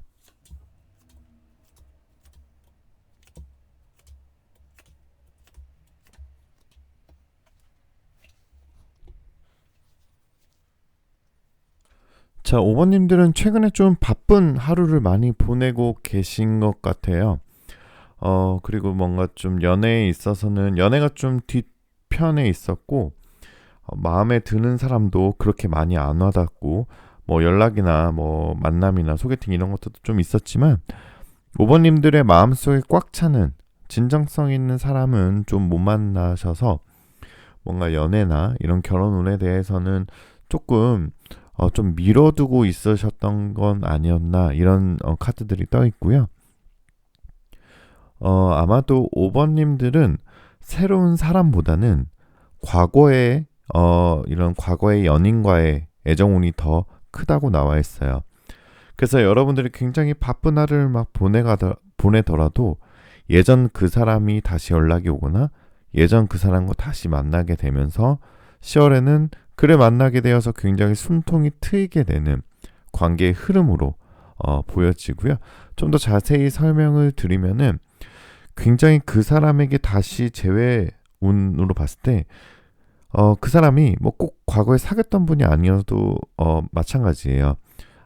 자, 5번님들은 최근에 좀 바쁜 하루를 많이 보내고 계신 것 같아요. 그리고 뭔가 좀 연애에 있어서는 연애가 좀 뒷편에 있었고 마음에 드는 사람도 그렇게 많이 안 와닿고 뭐 연락이나 뭐 만남이나 소개팅 이런 것도 좀 있었지만 5번님들의 마음속에 꽉 차는 진정성 있는 사람은 좀 못 만나셔서 뭔가 연애나 이런 결혼 운에 대해서는 조금 좀 미뤄두고 있으셨던 건 아니었나 이런 카드들이 떠 있고요. 아마도 5번님들은 새로운 사람보다는 과거에 이런 과거의 연인과의 애정운이 더 크다고 나와 있어요. 그래서 여러분들이 굉장히 바쁜 하루를 막 보내더라도 예전 그 사람이 다시 연락이 오거나 예전 그 사람과 다시 만나게 되면서 10월에는 그를 만나게 되어서 굉장히 숨통이 트이게 되는 관계의 흐름으로 보여지고요. 좀 더 자세히 설명을 드리면은 굉장히 그 사람에게 다시 재회운으로 봤을 때 그 사람이 뭐 꼭 과거에 사귀었던 분이 아니어도 마찬가지예요.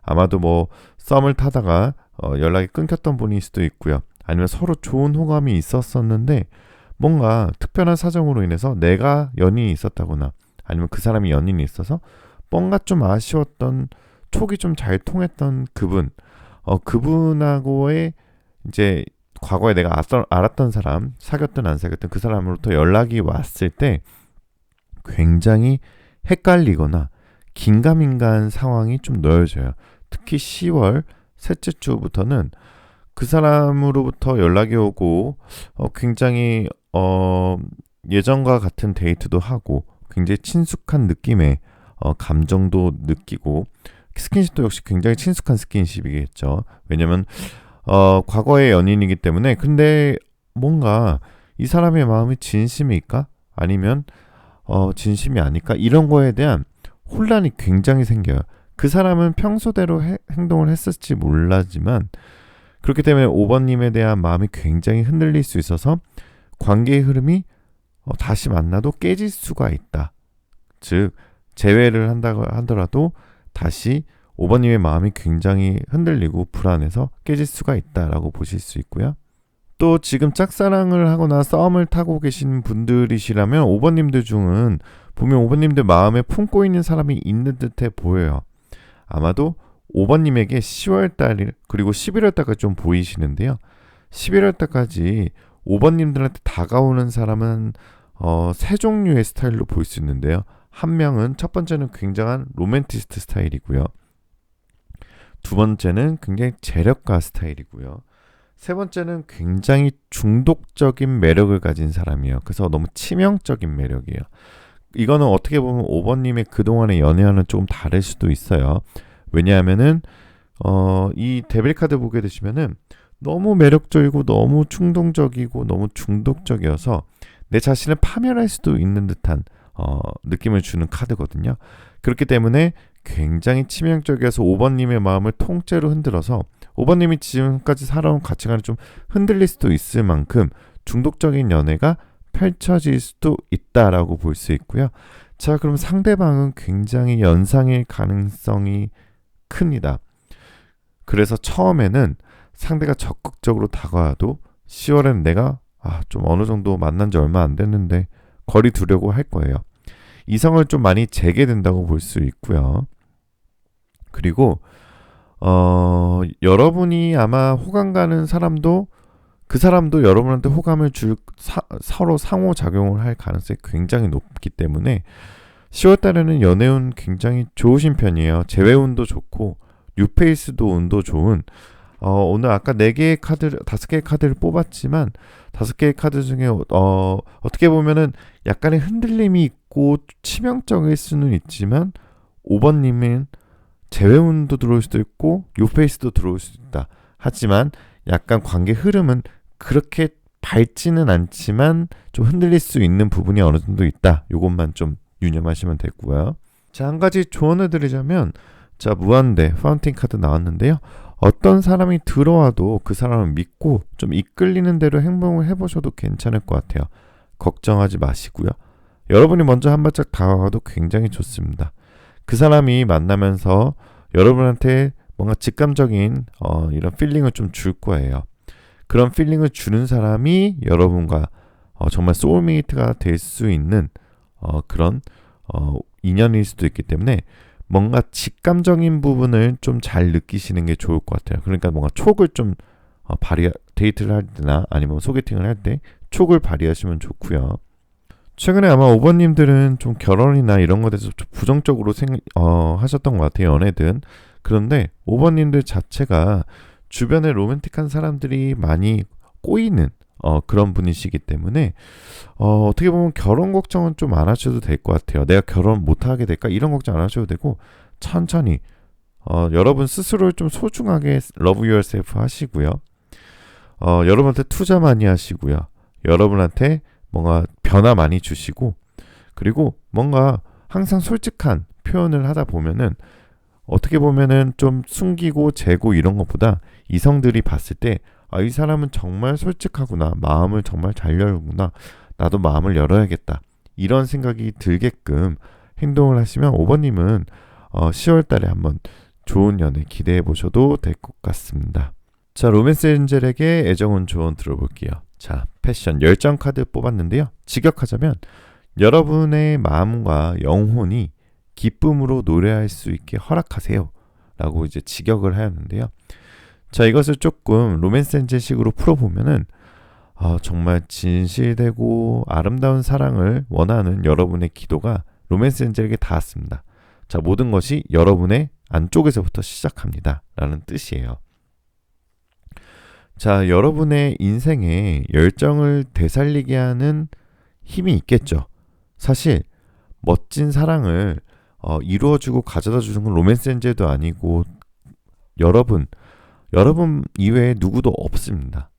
아마도 뭐 썸을 타다가 연락이 끊겼던 분일 수도 있고요. 아니면 서로 좋은 호감이 있었었는데 뭔가 특별한 사정으로 인해서 내가 연인이 있었다거나 아니면 그 사람이 연인이 있어서 뭔가 좀 아쉬웠던 촉이 좀 잘 통했던 그분 그분하고의 이제 과거에 내가 알았던 사람 사귀었든 안 사귀었든 그 사람으로부터 연락이 왔을 때 굉장히 헷갈리거나 긴가민가한 상황이 좀 놓여져요. 특히 10월 셋째 주부터는 그 사람으로부터 연락이 오고 굉장히 예전과 같은 데이트도 하고 굉장히 친숙한 느낌의 감정도 느끼고 스킨십도 역시 굉장히 친숙한 스킨십이겠죠. 왜냐면 과거의 연인이기 때문에 근데 뭔가 이 사람의 마음이 진심일까? 아니면 진심이 아닐까? 이런 거에 대한 혼란이 굉장히 생겨요. 그 사람은 평소대로 행동을 했을지 몰라지만 그렇기 때문에 5번님에 대한 마음이 굉장히 흔들릴 수 있어서 관계의 흐름이 다시 만나도 깨질 수가 있다. 즉 재회를 한다고 하더라도 다시 5번님의 마음이 굉장히 흔들리고 불안해서 깨질 수가 있다라고 보실 수 있고요. 또 지금 짝사랑을 하거나 썸을 타고 계신 분들이시라면 5번님들 중은 보면 5번님들 마음에 품고 있는 사람이 있는 듯해 보여요. 아마도 5번님에게 10월달 그리고 11월달까지 좀 보이시는데요. 11월달까지 5번님들한테 다가오는 사람은 세 종류의 스타일로 볼 수 있는데요. 한 명은 첫 번째는 굉장한 로맨티스트 스타일이고요. 두 번째는 굉장히 재력가 스타일이고요. 세 번째는 굉장히 중독적인 매력을 가진 사람이에요. 그래서 너무 치명적인 매력이에요. 이거는 어떻게 보면 5번님의 그동안의 연애와는 조금 다를 수도 있어요. 왜냐하면은 이 데빌 카드 보게 되시면은 너무 매력적이고 너무 충동적이고 너무 중독적이어서 내 자신을 파멸할 수도 있는 듯한 느낌을 주는 카드거든요. 그렇기 때문에 굉장히 치명적이어서 5번님의 마음을 통째로 흔들어서 5번님이 지금까지 살아온 가치관이 좀 흔들릴 수도 있을 만큼 중독적인 연애가 펼쳐질 수도 있다라고 볼 수 있고요. 자, 그럼 상대방은 굉장히 연상일 가능성이 큽니다. 그래서 처음에는 상대가 적극적으로 다가와도 10월에는 내가 좀 어느 정도 만난 지 얼마 안 됐는데 거리 두려고 할 거예요. 이성을 좀 많이 재게 된다고 볼 수 있고요. 그리고 여러분이 아마 호감 가는 사람도 그 사람도 여러분한테 호감을 줄 서로 상호작용을 할 가능성이 굉장히 높기 때문에 10월 달에는 연애운 굉장히 좋으신 편이에요. 재회운도 좋고 뉴페이스도 운도 좋은 오늘 아까 4개의 카드, 5개의 카드를 뽑았지만 5개의 카드 중에 어떻게 보면은 약간의 흔들림이 있고 치명적일 수는 있지만 5번님은 재회운도 들어올 수도 있고 뉴페이스도 들어올 수도 있다. 하지만 약간 관계 흐름은 그렇게 밝지는 않지만 좀 흔들릴 수 있는 부분이 어느 정도 있다. 이것만 좀 유념하시면 되고요. 자, 한 가지 조언을 드리자면 자, 무한대 파운틴 카드 나왔는데요. 어떤 사람이 들어와도 그 사람을 믿고 좀 이끌리는 대로 행동을 해보셔도 괜찮을 것 같아요. 걱정하지 마시고요. 여러분이 먼저 한 발짝 다가가도 굉장히 좋습니다. 그 사람이 만나면서 여러분한테 뭔가 직감적인 이런 필링을 좀 줄 거예요. 그런 필링을 주는 사람이 여러분과 정말 소울메이트가 될 수 있는 그런 인연일 수도 있기 때문에 뭔가 직감적인 부분을 좀 잘 느끼시는 게 좋을 것 같아요. 그러니까 뭔가 촉을 좀 데이트를 할 때나 아니면 소개팅을 할 때 촉을 발휘하시면 좋고요. 최근에 아마 5번님들은 좀 결혼이나 이런 것에 대해서 좀 부정적으로 하셨던 것 같아요. 연애든. 그런데 5번님들 자체가 주변에 로맨틱한 사람들이 많이 꼬이는 그런 분이시기 때문에 어떻게 보면 결혼 걱정은 좀 안 하셔도 될 것 같아요. 내가 결혼 못하게 될까? 이런 걱정 안 하셔도 되고 천천히 여러분 스스로를 좀 소중하게 love yourself 하시고요. 여러분한테 투자 많이 하시고요. 여러분한테 뭔가 변화 많이 주시고 그리고 뭔가 항상 솔직한 표현을 하다 보면은 어떻게 보면은 좀 숨기고 재고 이런 것보다 이성들이 봤을 때 이 사람은 정말 솔직하구나. 마음을 정말 잘 열구나. 나도 마음을 열어야겠다. 이런 생각이 들게끔 행동을 하시면 5번님은 10월 달에 한번 좋은 연애 기대해 보셔도 될 것 같습니다. 자, 로맨스 엔젤에게 애정운 조언 들어볼게요. 자, 패션 열정 카드 뽑았는데요. 직역하자면 여러분의 마음과 영혼이 기쁨으로 노래할 수 있게 허락하세요. 라고 이제 직역을 하였는데요. 자, 이것을 조금 로맨스 엔젤식으로 풀어보면은 정말 진실되고 아름다운 사랑을 원하는 여러분의 기도가 로맨스 엔젤에게 닿았습니다. 자, 모든 것이 여러분의 안쪽에서부터 시작합니다. 라는 뜻이에요. 자, 여러분의 인생에 열정을 되살리게 하는 힘이 있겠죠. 사실 멋진 사랑을 이루어주고 가져다 주는 건 로맨스 엔젤도 아니고 여러분 이외에 누구도 없습니다.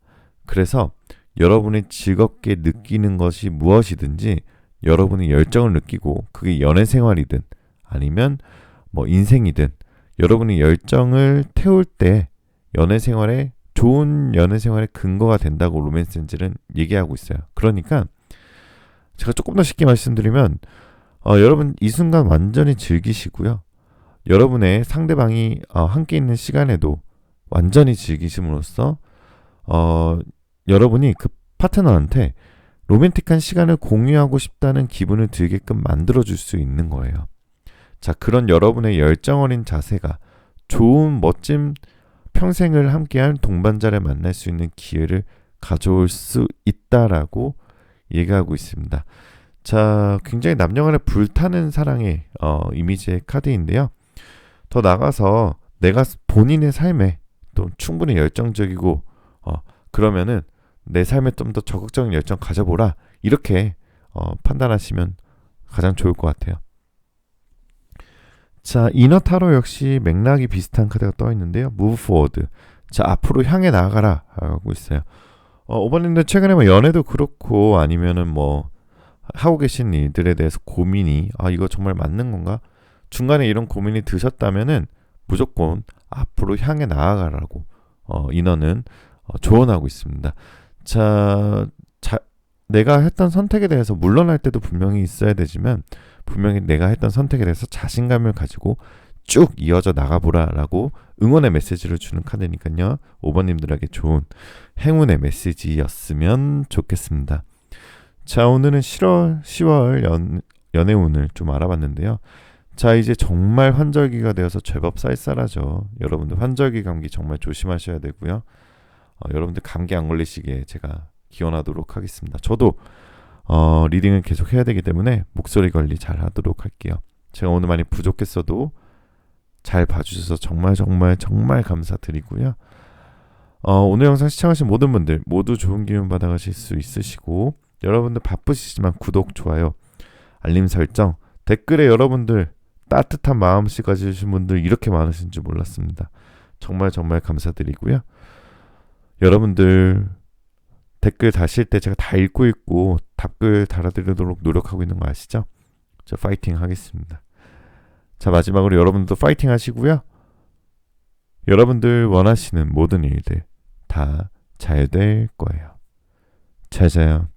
그래서 여러분이 즐겁게 느끼는 것이 무엇이든지 여러분이 열정을 느끼고 그게 연애 생활이든 아니면 뭐 인생이든 여러분이 열정을 태울 때 좋은 연애 생활의 근거가 된다고 로맨스 엔젤은 얘기하고 있어요. 그러니까 제가 조금 더 쉽게 말씀드리면 여러분 이 순간 완전히 즐기시고요. 여러분의 상대방이 함께 있는 시간에도 완전히 즐기심으로써 여러분이 그 파트너한테 로맨틱한 시간을 공유하고 싶다는 기분을 들게끔 만들어줄 수 있는 거예요. 자, 그런 여러분의 열정 어린 자세가 좋은 멋진 평생을 함께한 동반자를 만날 수 있는 기회를 가져올 수 있다라고 얘기하고 있습니다. 자, 굉장히 남녀간에 불타는 사랑의 이미지의 카드인데요. 더 나가서 내가 본인의 삶에 또 충분히 열정적이고 그러면은 내 삶에 좀 더 적극적인 열정 가져보라 이렇게 판단하시면 가장 좋을 것 같아요. 자, 이너 타로 역시 맥락이 비슷한 카드가 떠 있는데요. Move forward. 자, 앞으로 향해 나아가라 하고 있어요. 5번님들 최근에 뭐 연애도 그렇고 아니면은 뭐 하고 계신 일들에 대해서 고민이 이거 정말 맞는 건가? 중간에 이런 고민이 드셨다면은 무조건 앞으로 향해 나아가라고 인원은 조언하고 있습니다. 자, 내가 했던 선택에 대해서 물러날 때도 분명히 있어야 되지만 분명히 내가 했던 선택에 대해서 자신감을 가지고 쭉 이어져 나가보라라고 응원의 메시지를 주는 카드니까요. 5번님들에게 좋은 행운의 메시지였으면 좋겠습니다. 자, 오늘은 10월 연애운을 좀 알아봤는데요. 자, 이제 정말 환절기가 되어서 제법 쌀쌀하죠. 여러분들 환절기 감기 정말 조심하셔야 되고요. 여러분들 감기 안 걸리시게 제가 기원하도록 하겠습니다. 저도 리딩을 계속 해야 되기 때문에 목소리 관리 잘 하도록 할게요. 제가 오늘 많이 부족했어도 잘 봐주셔서 정말 정말 정말 감사드리고요. 오늘 영상 시청하신 모든 분들 모두 좋은 기운 받아가실 수 있으시고, 여러분들 바쁘시지만 구독, 좋아요, 알림 설정, 댓글에 여러분들 따뜻한 마음씨 가지신 분들 이렇게 많으신 줄 몰랐습니다. 정말 정말 감사드리고요. 여러분들 댓글 다실 때 제가 다 읽고 있고 답글 달아드리도록 노력하고 있는 거 아시죠? 저 파이팅 하겠습니다. 자, 마지막으로 여러분들도 파이팅 하시고요. 여러분들 원하시는 모든 일들 다 잘 될 거예요. 잘 자요.